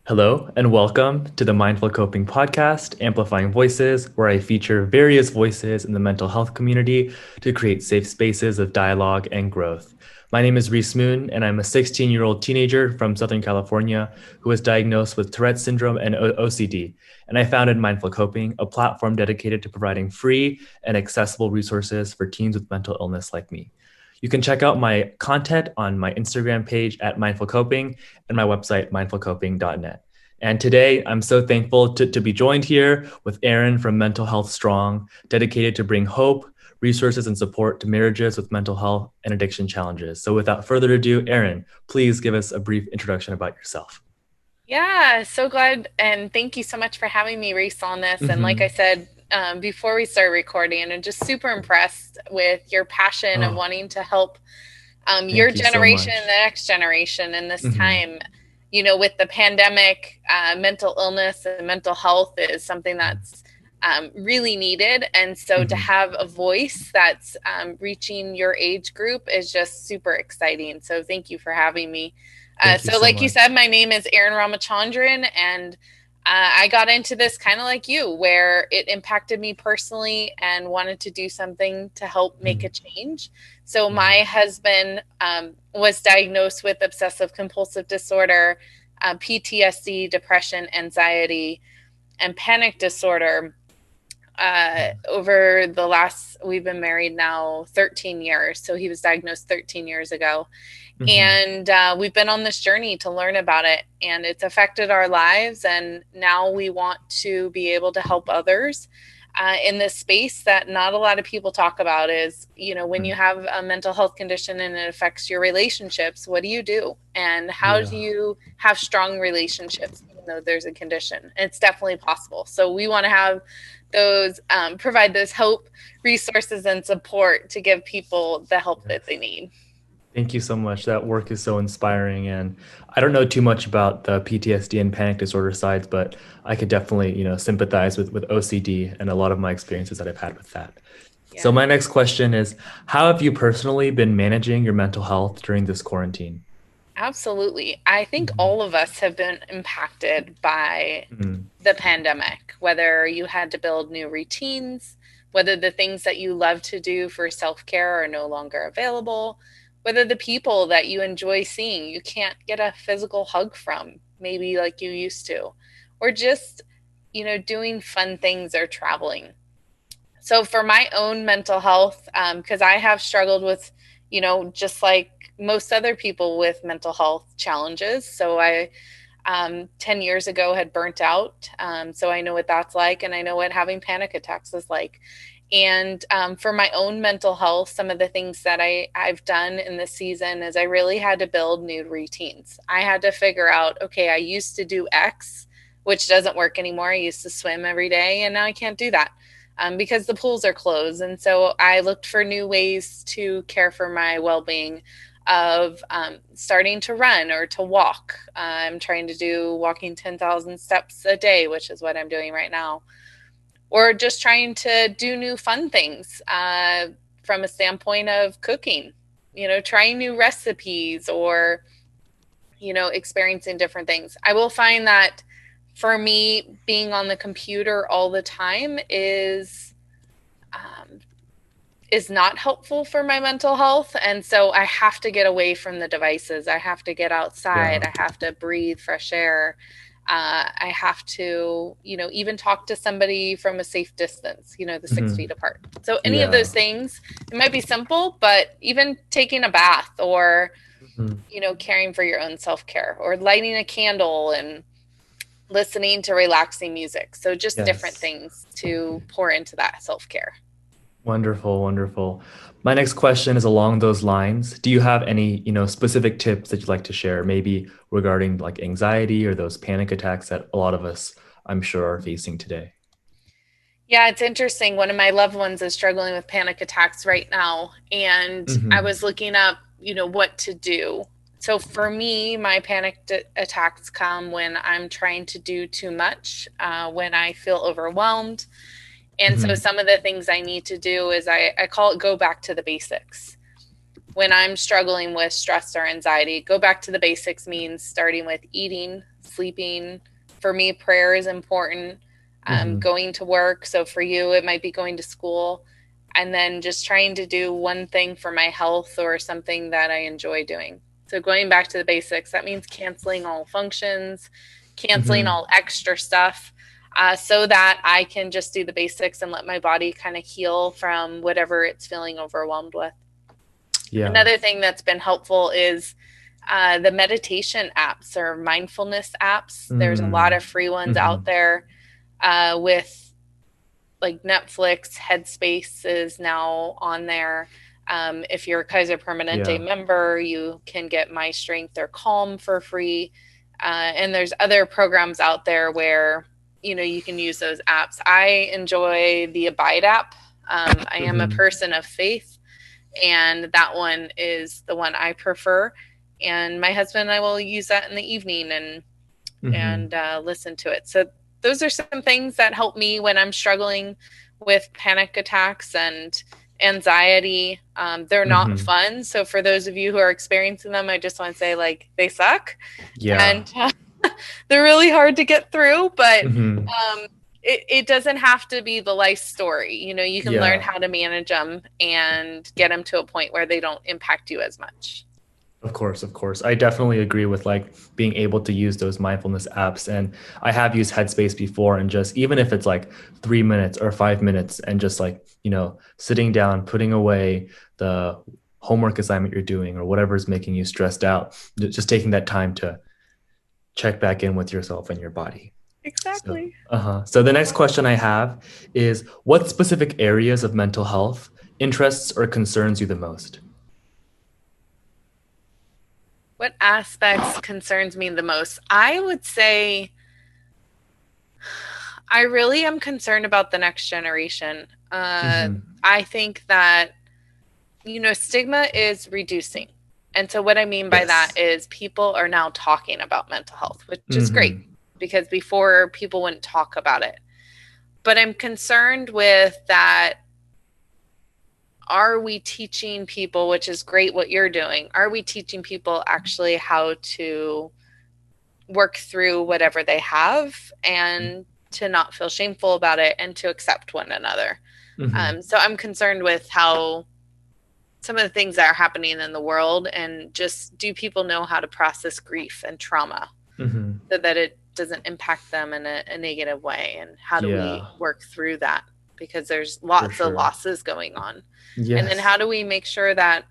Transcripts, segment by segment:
Hello, and welcome to the Mindful Coping Podcast, Amplifying Voices, where I feature various voices in the mental health community to create safe spaces of dialogue and growth. My name is Rhys Moon, and I'm a 16-year-old teenager from Southern California who was diagnosed with Tourette syndrome and OCD. And I founded Mindful Coping, a platform dedicated to providing free and accessible resources for teens with mental illness like me. You can check out my content on my Instagram page at Mindful Coping and my website, mindfulcoping.net. And today, I'm so thankful to be joined here with Erin from Mental Health Strong, dedicated to bring hope, resources, and support to marriages with mental health and addiction challenges. So without further ado, Erin, please give us a brief introduction about yourself. Yeah, so glad and thank you so much for having me, Reese, on this. And like I Mhm. said, before we start recording, I'm just super impressed with your passion of Oh, wanting to help your thank you so generation and much. the next generation in this Mhm. time. With the pandemic, mental illness and mental health is something that's really needed. And so to Mhm. have a voice that's reaching your age group is just super exciting. So thank you for having me. Thank you So, so like you much. said, my name is Erin Ramachandran, and I got into this kind of like you, where it impacted me personally and wanted to do something to help make a Mhm. change. So, Yeah. my husband was diagnosed with obsessive compulsive disorder, PTSD, depression, anxiety, and panic disorder over the last, we've been married now 13 years. So, he was diagnosed 13 years ago. Mhm. And we've been on this journey to learn about it, and it's affected our lives. And now we want to be able to help others in this space that not a lot of people talk about is, when you Mhm. have a mental health condition and it affects your relationships, what do you do? And how do Yeah. you have strong relationships, even though there's a condition? It's definitely possible. So we want to have those, provide those hope, resources, and support to give people the help that they Yes. need. Thank you so much. That work is so inspiring. And I don't know too much about the PTSD and panic disorder sides, but I could definitely, sympathize with OCD and a lot of my experiences that I've had with that. So Yeah. my next question is, how have you personally been managing your mental health during this quarantine? Absolutely. I think Mhm. all of us have been impacted by Mhm. the pandemic, whether you had to build new routines, whether the things that you love to do for self care are no longer available, whether the people that you enjoy seeing you can't get a physical hug from, maybe like you used to, or just, doing fun things or traveling. So for my own mental health, because I have struggled with, just like most other people with mental health challenges. So I 10 years ago had burnt out. So I know what that's like, and I know what having panic attacks is like. And for my own mental health, some of the things that I've done in this season is I really had to build new routines. I had to figure out, okay, I used to do X, which doesn't work anymore. I used to swim every day, and now I can't do that because the pools are closed. And so I looked for new ways to care for my well being of starting to run or to walk. I'm trying to do walking 10,000 steps a day, which is what I'm doing right now, or just trying to do new fun things from a standpoint of cooking, trying new recipes or, experiencing different things. I will find that for me, being on the computer all the time um, is not helpful for my mental health. And so I have to get away from the devices. I have to get outside. Yeah. I have to breathe fresh air. I have to, even talk to somebody from a safe distance, the 6 feet Mhm. apart. So any of Yeah. those things, it might be simple, but even taking a bath or, Mhm. caring for your own self care or lighting a candle and listening to relaxing music. So just different Yes. things to pour into that self care. Wonderful, wonderful. My next question is along those lines. Do you have any, specific tips that you'd like to share, maybe regarding like anxiety or those panic attacks that a lot of us, I'm sure, are facing today? Yeah, it's interesting. One of my loved ones is struggling with panic attacks right now. And I Hmm. was looking up, what to do. So for me, my attacks come when I'm trying to do too much, when I feel overwhelmed. And so Hmm. some of the things I need to do is I call it go back to the basics. When I'm struggling with stress or anxiety, go back to the basics means starting with eating, sleeping. For me, prayer is important. Going to work. So for you, it might be going to school. And then just trying to do one thing for my health or something that I enjoy doing. So going back to the basics, that means canceling all functions, canceling all extra stuff, so that I can just do the basics and let my body kind of heal from whatever it's feeling overwhelmed with. Yeah. Another thing that's been helpful is the meditation apps or mindfulness apps. There's a lot of free ones out there, with like Netflix, Headspace is now on there. If you're a Kaiser Permanente member, you can get My Strength or Calm for free. And there's other programs out there where, you can use those apps. I enjoy the Abide app. I am a person of faith, and that one is the one I prefer. And my husband and I will use that in the evening and listen to it. So those are some things that help me when I'm struggling with panic attacks and anxiety. They're not fun. So for those of you who are experiencing them, I just want to say, like, they suck. Yeah. And they're really hard to get through, but it doesn't have to be the life story. You can learn how to manage them and get them to a point where they don't impact you as much. Of course. I definitely agree with like being able to use those mindfulness apps. And I have used Headspace before, and just even if it's like 3 minutes or 5 minutes and just like, sitting down, putting away the homework assignment you're doing or whatever is making you stressed out, just taking that time to check back in with yourself and your body. Exactly. So the next question I have is, what specific areas of mental health interests or concerns you the most? What aspects concerns me the most? I would say I really am concerned about the next generation. I think that, stigma is reducing. And so what I mean by that is people are now talking about mental health, which is great, because before people wouldn't talk about it. But I'm concerned with that. Are we teaching people, which is great what you're doing, are we teaching people actually how to work through whatever they have and to not feel shameful about it and to accept one another? So I'm concerned with how some of the things that are happening in the world, and just, do people know how to process grief and trauma so that it doesn't impact them in a negative way? And how do we work through that? Because there's lots of losses going on. And then how do we make sure that,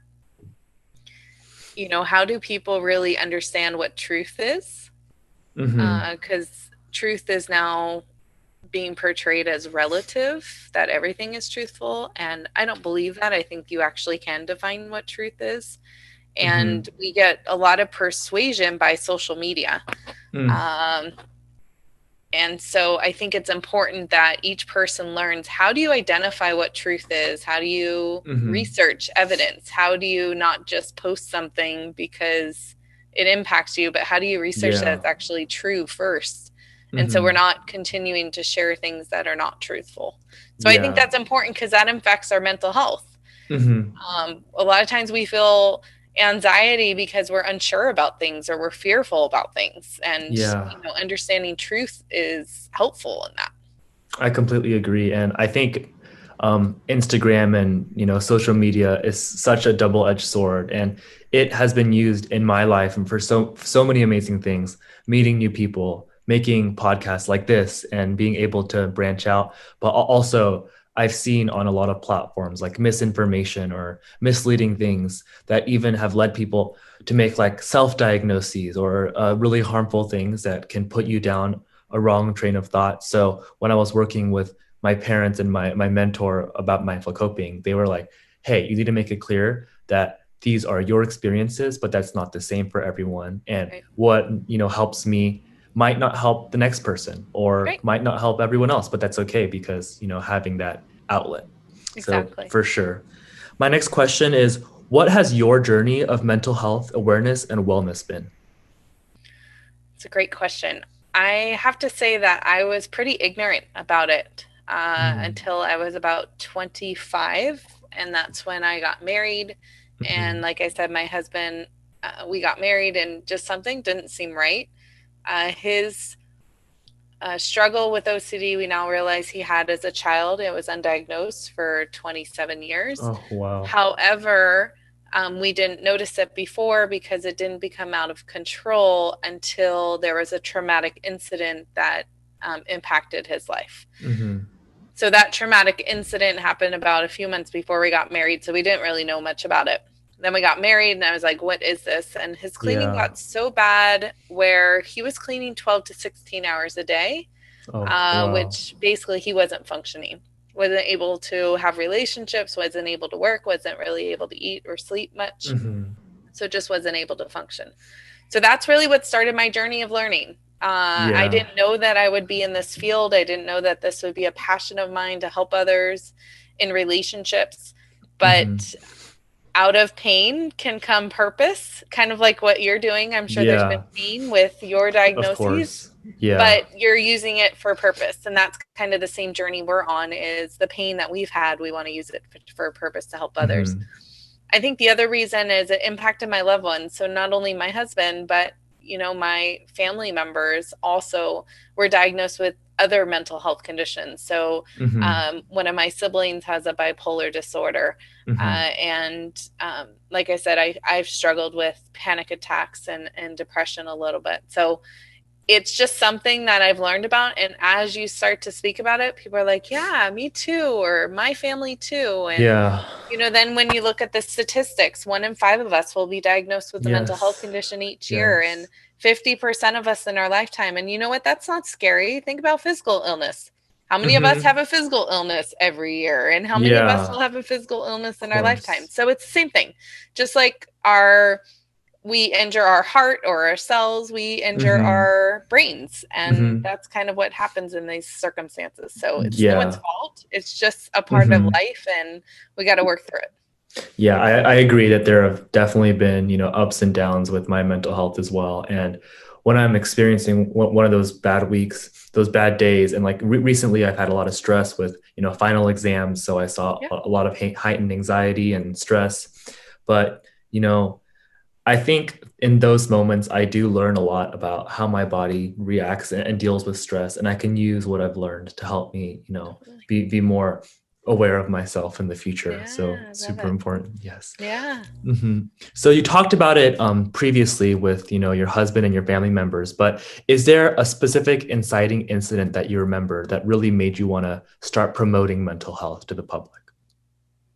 how do people really understand what truth is? Because truth is now being portrayed as relative, that everything is truthful. And I don't believe that. I think you actually can define what truth is. And we get a lot of persuasion by social media. And so I think it's important that each person learns, how do you identify what truth is? How do you research evidence? How do you not just post something because it impacts you, but how do you research that it's actually true first? And so we're not continuing to share things that are not truthful. So I think that's important, because that affects our mental health. A lot of times we feel anxiety because we're unsure about things or we're fearful about things, and understanding truth is helpful in that. I completely agree. And I think Instagram and social media is such a double-edged sword, and it has been used in my life and for so many amazing things, meeting new people, making podcasts like this, and being able to branch out. But also, I've seen on a lot of platforms like misinformation or misleading things that even have led people to make like self-diagnoses or really harmful things that can put you down a wrong train of thought. So when I was working with my parents and my mentor about mindful coping, they were like, hey, you need to make it clear that these are your experiences, but that's not the same for everyone. And what helps me might not help the next person, or might not help everyone else, but that's okay, because having that outlet. Exactly. So for sure. My next question is, what has your journey of mental health awareness and wellness been? It's a great question. I have to say that I was pretty ignorant about it until I was about 25, and that's when I got married. And like I said, my husband, we got married and just something didn't seem right. His struggle with OCD, we now realize he had as a child. It was undiagnosed for 27 years. Oh, wow. However, we didn't notice it before because it didn't become out of control until there was a traumatic incident that impacted his life. Mm-hmm. So that traumatic incident happened about a few months before we got married, so we didn't really know much about it. Then we got married, and I was like, what is this? And his cleaning got so bad where he was cleaning 12 to 16 hours a day, wow. which basically he wasn't functioning. Wasn't able to have relationships, wasn't able to work, wasn't really able to eat or sleep much. Mm-hmm. So just wasn't able to function. So that's really what started my journey of learning. I didn't know that I would be in this field. I didn't know that this would be a passion of mine to help others in relationships. But out of pain can come purpose, kind of like what you're doing. I'm sure there's been pain with your diagnoses. Of course. Yeah. But you're using it for purpose. And that's kind of the same journey we're on, is the pain that we've had. We want to use it for a purpose to help others. I think the other reason is it impacted my loved ones. So not only my husband, but, you know, my family members also were diagnosed with other mental health conditions. So one of my siblings has a bipolar disorder. And like I said, I've struggled with panic attacks and depression a little bit. So it's just something that I've learned about. And as you start to speak about it, people are like, yeah, me too, or my family too. And, you know, then when you look at the statistics, 1 in 5 of us will be diagnosed with a mental health condition each year, and 50% of us in our lifetime. And you know what? That's not scary. Think about physical illness. How many of us have a physical illness every year? And how many of us will have a physical illness in our lifetime? So it's the same thing. Just like we injure our heart or our cells, we injure our brains. And that's kind of what happens in these circumstances. So it's no one's fault. It's just a part of life, and we got to work through it. Yeah, I agree that there have definitely been, you know, ups and downs with my mental health as well. And when I'm experiencing one of those bad weeks, those bad days, and like recently I've had a lot of stress with, you know, final exams. So I saw a lot of heightened anxiety and stress. But, you know, I think in those moments, I do learn a lot about how my body reacts and deals with stress. And I can use what I've learned to help me, you know, be more aware of myself in the future. So super important. Yes. Yeah. So you talked about it previously with, you know, your husband and your family members, but is there a specific inciting incident that you remember that really made you want to start promoting mental health to the public?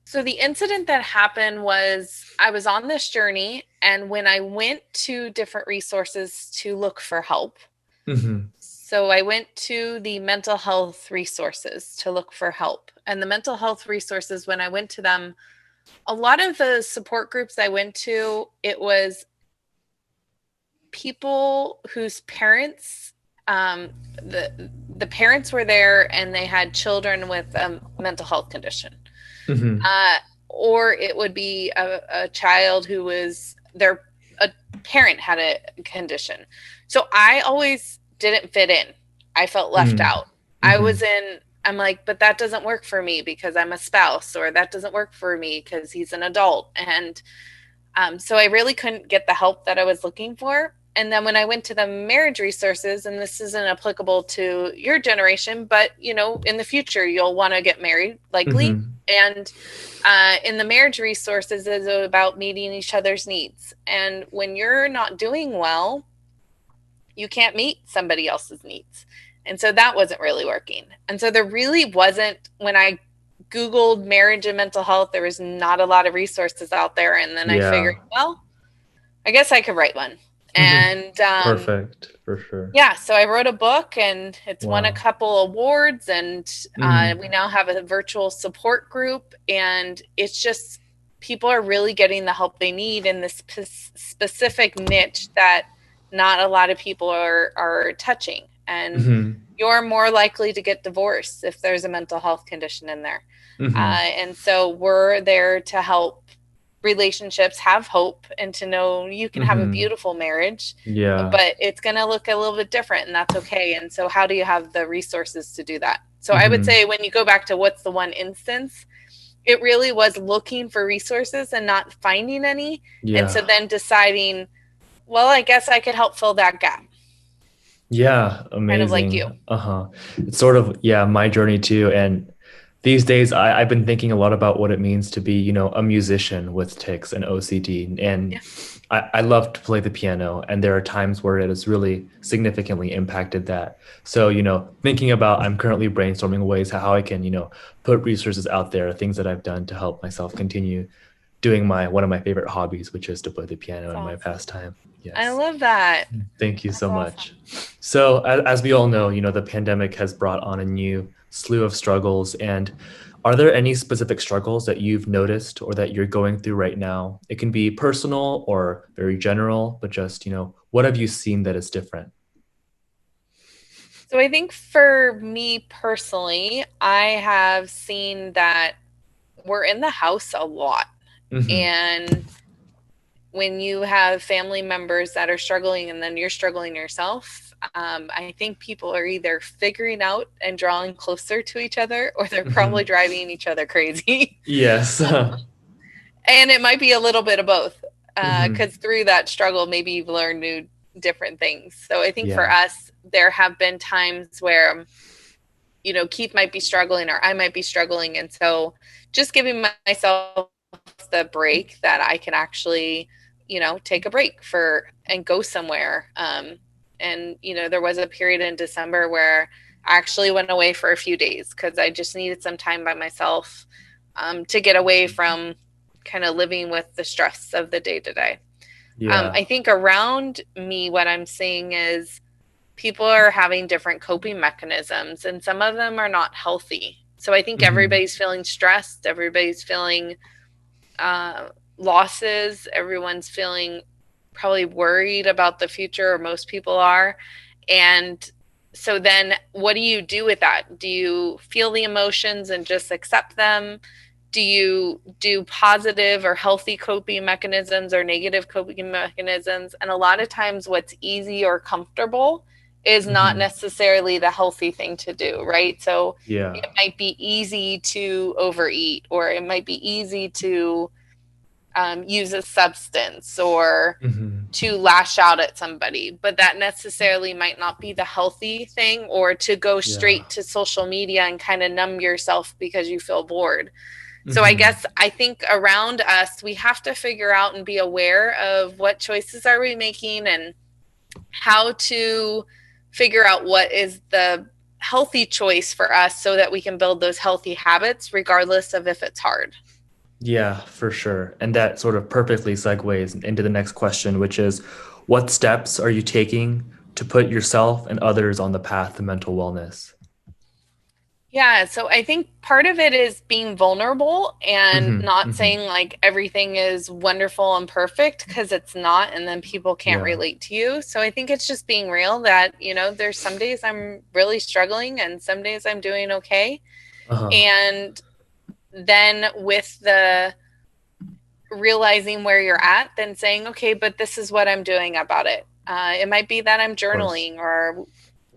So the incident that happened was I was on this journey, and when I went to different resources to look for help, so I went to the mental health resources to look for help. And the mental health resources, when I went to them, a lot of the support groups I went to, it was people whose parents, the parents were there and they had children with a mental health condition. Or it would be a child who was a parent had a condition. So I always didn't fit in. I felt left out. I'm like, but that doesn't work for me because I'm a spouse, or that doesn't work for me because he's an adult. And so I really couldn't get the help that I was looking for. And then when I went to the marriage resources, and this isn't applicable to your generation, but, you know, in the future, you'll want to get married, likely. And in the marriage resources is about meeting each other's needs. And when you're not doing well, you can't meet somebody else's needs. And so that wasn't really working. And so there really wasn't, when I Googled marriage and mental health, there was not a lot of resources out there. And then I figured, well, I guess I could write one. And perfect, for sure. Yeah, so I wrote a book, and it's won a couple awards, and we now have a virtual support group, and it's just people are really getting the help they need in this specific niche that not a lot of people are touching. And you're more likely to get divorced if there's a mental health condition in there. And so we're there to help relationships have hope, and to know you can have a beautiful marriage, but it's going to look a little bit different, and that's okay. And so how do you have the resources to do that? So I would say, when you go back to what's the one instance, it really was looking for resources and not finding any. And so then deciding, well, I guess I could help fill that gap. Yeah, kind of like you. amazing. Uh-huh. It's sort of, yeah, my journey too. And these days I've been thinking a lot about what it means to be, a musician with tics and OCD. And Yeah, I love to play the piano, and there are times where it has really significantly impacted that. So, thinking about, I'm currently brainstorming ways how I can, put resources out there, things that I've done to help myself continue doing my one of my favorite hobbies, which is to play the piano that's in my awesome. pastime. I Yes. love that. Thank you That's so awesome. much. So, as we all know, the pandemic has brought on a new slew of struggles. And are there any specific struggles that you've noticed or that you're going through right now? It can be personal or very general, but just, what have you seen that is different? So I think for me personally, I have seen that we're in the house a lot. Hmm. And when you have family members that are struggling and then you're struggling yourself, I think people are either figuring out and drawing closer to each other or they're probably Hmm. driving each other crazy. Yes. And it might be a little bit of both Hmm. because through that struggle, maybe you've learned new, different things. So I think for Yeah. us, there have been times where, Keith might be struggling or I might be struggling. And so just giving myself the break that I can actually, take a break for and go somewhere. And, there was a period in December where I actually went away for a few days because I just needed some time by myself to get away from kind of living with the stress of the day to day. Yeah. I think around me, what I'm seeing is people are having different coping mechanisms, and some of them are not healthy. So I think Hmm. everybody's feeling stressed, everybody's feeling uh, losses, everyone's feeling probably worried about the future, or most people are. And so then what do you do with that? Do you feel the emotions and just accept them? Do you do positive or healthy coping mechanisms or negative coping mechanisms? And a lot of times, what's easy or comfortable is not Hmm. necessarily the healthy thing to do, right? So Yeah. it might be easy to overeat, or it might be easy to use a substance or Hmm. to lash out at somebody, but that necessarily might not be the healthy thing, or to go Yeah. straight to social media and kind of numb yourself because you feel bored. So I Hmm. guess I think around us, we have to figure out and be aware of what choices are we making and how to figure out what is the healthy choice for us so that we can build those healthy habits regardless of if it's hard. Yeah, for sure. And that sort of perfectly segues into the next question, which is what steps are you taking to put yourself and others on the path to mental wellness? Yeah, so I think part of it is being vulnerable and Hmm. not Hmm. saying like everything is wonderful and perfect because it's not, and then people can't Yeah. relate to you. So I think it's just being real that, there's some days I'm really struggling and some days I'm doing okay. Uh-huh. And then with the realizing where you're at, then saying, okay, but this is what I'm doing about it. It might be that I'm Of course. journaling or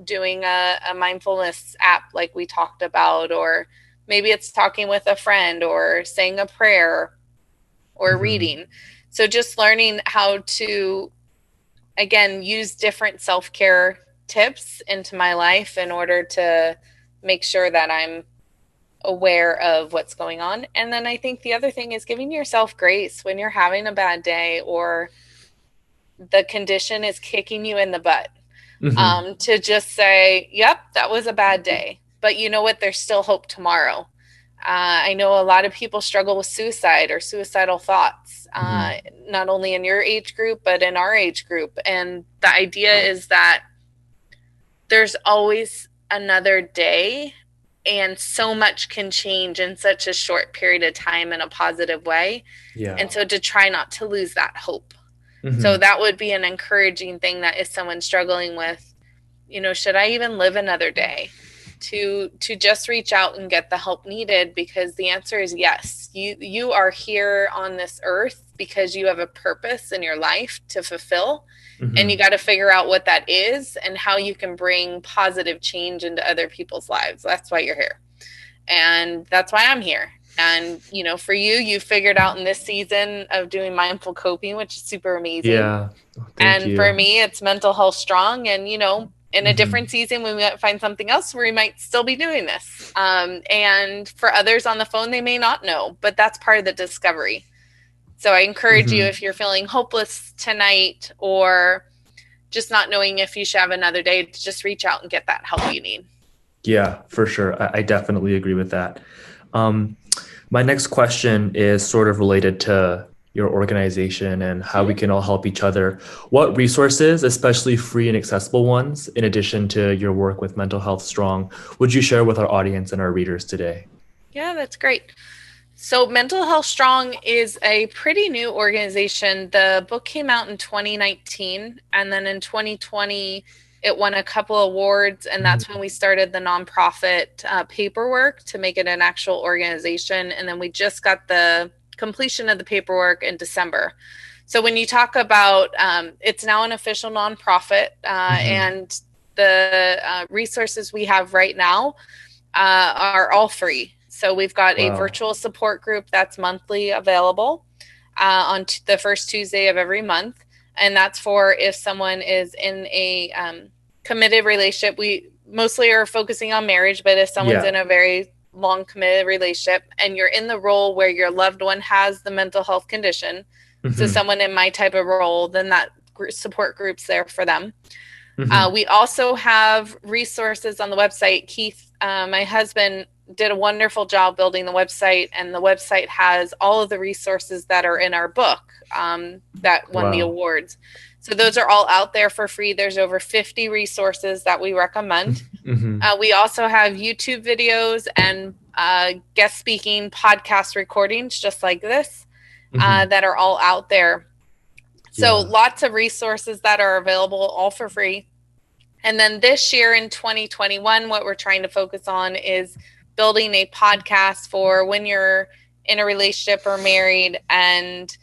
doing a mindfulness app like we talked about, or maybe it's talking with a friend or saying a prayer or Hmm. reading. So just learning how to, again, use different self care tips into my life in order to make sure that I'm aware of what's going on. And then I think the other thing is giving yourself grace when you're having a bad day or the condition is kicking you in the butt. Hmm. To just say, yep, that was a bad day. But you know what? There's still hope tomorrow. I know a lot of people struggle with suicide or suicidal thoughts, Hmm. not only in your age group, but in our age group. And the idea is that there's always another day, and so much can change in such a short period of time in a positive way. Yeah. And so to try not to lose that hope. So Hmm. that would be an encouraging thing that if someone's struggling with, should I even live another day? To just reach out and get the help needed, because the answer is yes. You are here on this earth because you have a purpose in your life to fulfill, and you Hmm. got to figure out what that is and how you can bring positive change into other people's lives. That's why you're here. And that's why I'm here. And, for you, you figured out in this season of doing mindful coping, which is super amazing. Yeah. Thank And for you. me, it's mental health strong. And, In a different season, we might find something else where we might still be doing this. And for others on the phone, they may not know, but that's part of the discovery. So I encourage you, if you're feeling hopeless tonight or just not knowing if you should have another day, to just reach out and get that help you need. Yeah, for sure. I definitely agree with that. My next question is sort of related to your organization and how we can all help each other. What resources, especially free and accessible ones, in addition to your work with Mental Health Strong, would you share with our audience and our readers today? Yeah, that's great. So Mental Health Strong is a pretty new organization. The book came out in 2019, and then in 2020, it won a couple awards, and that's when we started the nonprofit paperwork to make it an actual organization. And then we just got the completion of the paperwork in December. So when you talk about, it's now an official nonprofit, and the resources we have right now are all free. So we've got a virtual support group that's monthly available on the first Tuesday of every month. And that's for if someone is in a committed relationship. We mostly are focusing on marriage, but if someone's in a very long committed relationship and you're in the role where your loved one has the mental health condition, so someone in my type of role, then that support group's there for them. We also have resources on the website. Keith, my husband, did a wonderful job building the website, and the website has all of the resources that are in our book that won the awards. So those are all out there for free. There's over 50 resources that we recommend. We also have YouTube videos and guest speaking podcast recordings just like this that are all out there. So lots of resources that are available, all for free. And then this year in 2021, what we're trying to focus on is building a podcast for when you're in a relationship or married and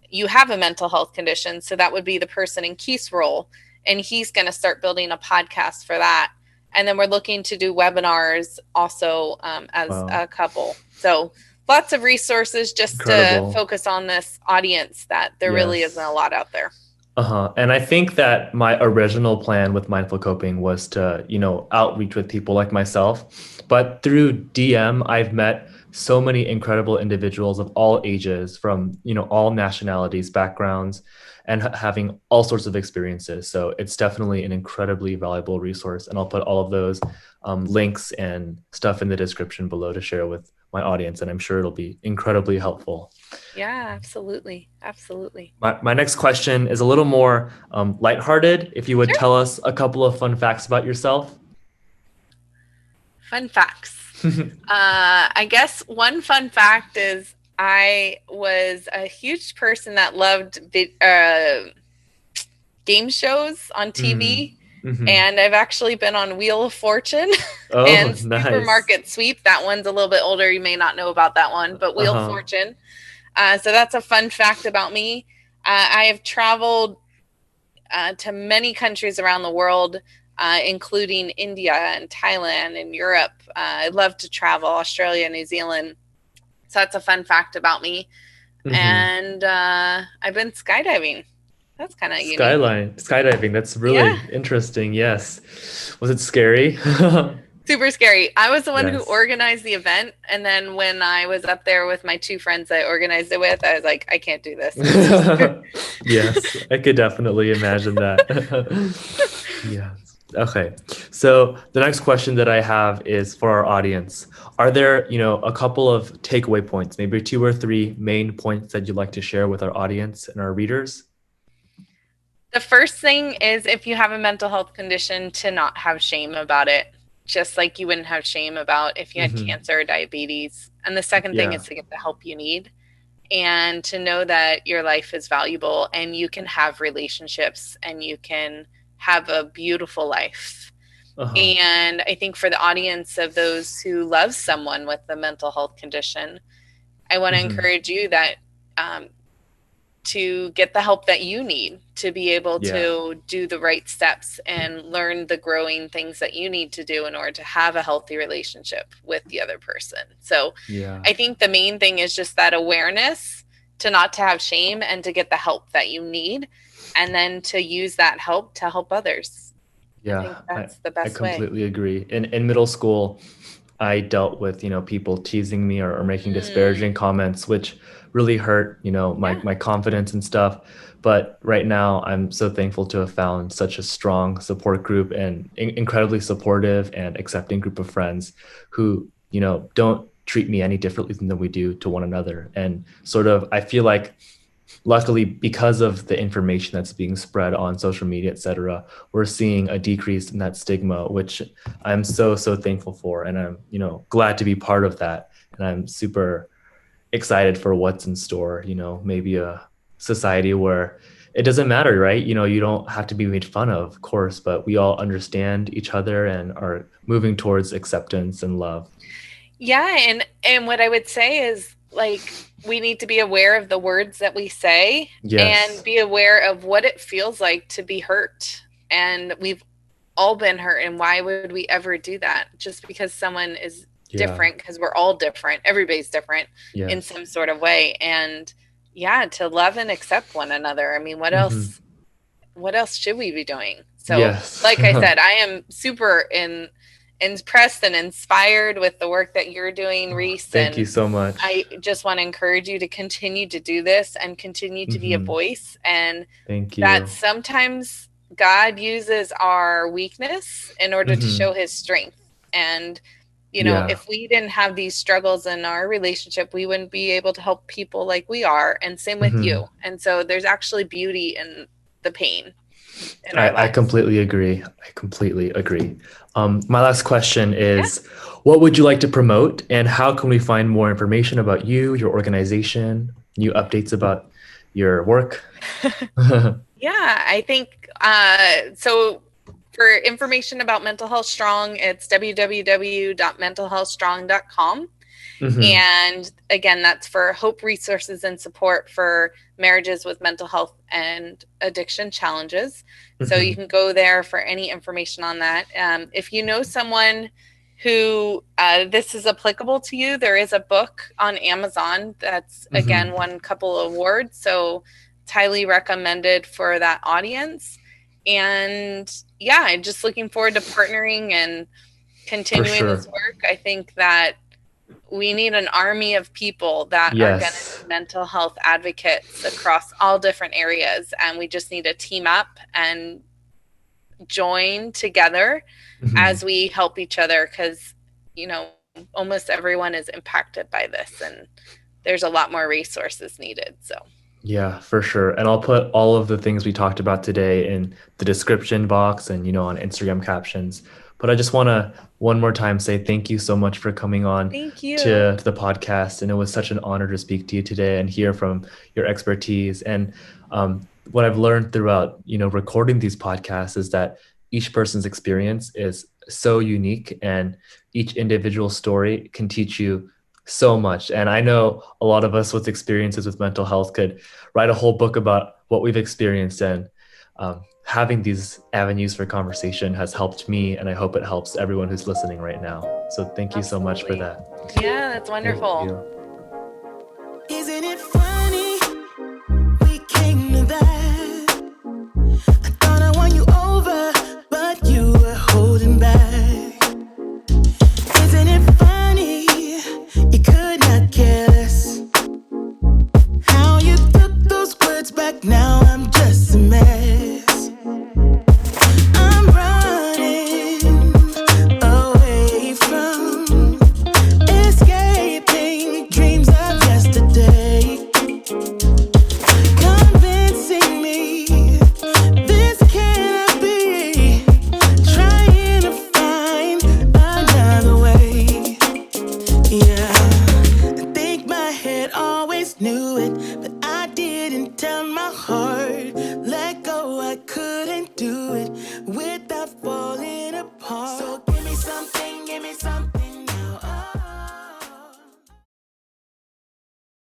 you have a mental health condition. So that would be the person in Keith's role. And he's going to start building a podcast for that. And then we're looking to do webinars also as a couple. So lots of resources just to focus on this audience that there really isn't a lot out there. And I think that my original plan with mindful coping was to, outreach with people like myself. But through DM, I've met so many incredible individuals of all ages from, all nationalities, backgrounds, and having all sorts of experiences. So it's definitely an incredibly valuable resource. And I'll put all of those links and stuff in the description below to share with my audience. And I'm sure it'll be incredibly helpful. Yeah, absolutely. Absolutely. My next question is a little more lighthearted. If you would tell us a couple of fun facts about yourself. Fun facts. I guess one fun fact is I was a huge person that loved game shows on TV. And I've actually been on Wheel of Fortune and Supermarket Sweep. That one's a little bit older. You may not know about that one, but Wheel of Fortune. So that's a fun fact about me. I have traveled to many countries around the world, including India and Thailand and Europe. I love to travel, Australia, New Zealand. So that's a fun fact about me. And I've been skydiving. That's kind of unique. Skydiving. That's really interesting. Yes. Was it scary? Super scary. I was the one who organized the event. And then when I was up there with my two friends I organized it with, I was like, I can't do this. Yes, I could definitely imagine that. Yeah. Okay. So the next question that I have is for our audience. Are there, a couple of takeaway points, maybe 2 or 3 main points that you'd like to share with our audience and our readers? The first thing is, if you have a mental health condition, to not have shame about it, just like you wouldn't have shame about if you had cancer or diabetes. And the second thing is to get the help you need and to know that your life is valuable and you can have relationships and you can have a beautiful life. And I think for the audience of those who love someone with a mental health condition, I want to encourage you that to get the help that you need to be able to do the right steps and learn the growing things that you need to do in order to have a healthy relationship with the other person. So I think the main thing is just that awareness to not to have shame and to get the help that you need, and then to use that help to help others. I Yeah, think that's the I best way. completely agree. In middle school, I dealt with, people teasing me or making Mm, disparaging comments, which really hurt, yeah. my confidence and stuff. But right now, I'm so thankful to have found such a strong support group and incredibly supportive and accepting group of friends who, don't treat me any differently than we do to one another. And sort of, I feel like luckily, because of the information that's being spread on social media, et cetera, we're seeing a decrease in that stigma, which I'm so thankful for. And I'm, glad to be part of that. And I'm super excited for what's in store, maybe a society where it doesn't matter, right? You don't have to be made fun of course, but we all understand each other and are moving towards acceptance and love. Yeah, and what I would say is like we need to be aware of the words that we say and Yes. be aware of what it feels like to be hurt. And we've all been hurt, and why would we ever do that? Just because someone is Yeah. different, because we're all different. Everybody's different in Yes. some sort of way. And yeah, to love and accept one another. I mean, Hmm. what else should we be doing? So, Yes. like I said, I am super impressed and inspired with the work that you're doing, Oh, Rhys. thank you And so much. I just want to encourage you to continue to do this and continue to be a Hmm. voice. And Thank that you. sometimes God uses our weakness in order to Hmm. show his strength. And, Yeah. if we didn't have these struggles in our relationship, we wouldn't be able to help people like we are. And same with Hmm. you. And so there's actually beauty in the pain in our I lives. completely agree. I completely agree. My last question Yeah. is, what would you like to promote, and how can we find more information about you, your organization, new updates about your work? Yeah, I think so. For information about Mental Health Strong, it's www.mentalhealthstrong.com. Hmm. And again, that's for hope, resources, and support for marriages with mental health and addiction challenges. So you Hmm. can go there for any information on that. If you know someone who this is applicable to you, there is a book on Amazon that's, again, Hmm. won a couple of awards. So it's highly recommended for that audience. And yeah, just looking forward to partnering and For continuing this sure. work. I think that we need an army of people that are going to Yes. be mental health advocates across all different areas. And we just need to team up and join together Hmm. as we help each other because, almost everyone is impacted by this and there's a lot more resources needed. So, Yeah, for sure. And I'll put all of the things we talked about today in the description box and, on Instagram captions. But I just want to one more time say thank you so much for coming on thank you. to the podcast. And it was such an honor to speak to you today and hear from your expertise. And what I've learned throughout, recording these podcasts is that each person's experience is so unique and each individual story can teach you so much. And I know a lot of us with experiences with mental health could write a whole book about what we've experienced. And having these avenues for conversation has helped me, and I hope it helps everyone who's listening right now. So thank you so much for Absolutely. that. Yeah, that's Thank wonderful. you. Isn't it funny? We came to that. I thought I won you over, but you were holding back. Isn't it funny? You could not care less. How you took those words back, now I'm just a mess. I'm running away from escaping dreams of yesterday. Convincing me this cannot be. Trying to find another way. Yeah, I think my head always knew it, but I didn't tell my heart. Let go, I couldn't do it.